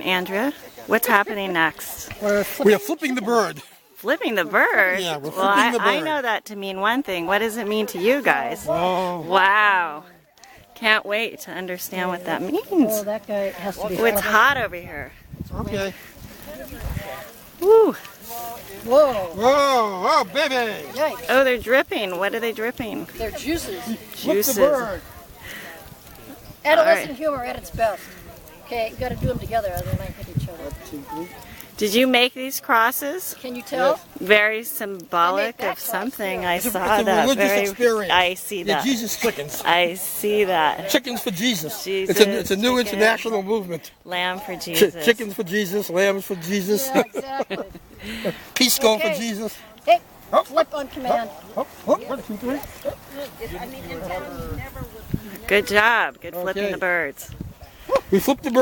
Andrea, what's happening next? We are flipping the bird. Flipping the bird? Yeah, we're flipping the bird. I know that to mean one thing. What does it mean to you guys? Oh. Wow. Can't wait to understand what that means. Oh, that guy has to be. Oh, it's hot over here. Okay. Woo. Whoa. Whoa, oh, baby. Yikes. Oh, they're dripping. What are they dripping? They're juices. Juices. Flip the bird. Adolescent humor at its best. Okay, you got to do them together, otherwise they might hit each other. Did you make these crosses? Can you tell? Very symbolic that of something. I It's a saw that. religious experience. I see The that. Jesus chickens. I see that. Chickens for Jesus. Jesus, It's a new chicken. international movement. Lamb for Jesus. Chickens for Jesus, lambs for Jesus. Yeah, exactly. Peace going for Okay. Jesus. Hey, Oh. flip on command. Oh, oh, 1, 2, 3. Good job. Good flipping Okay. the birds. We flipped the bird.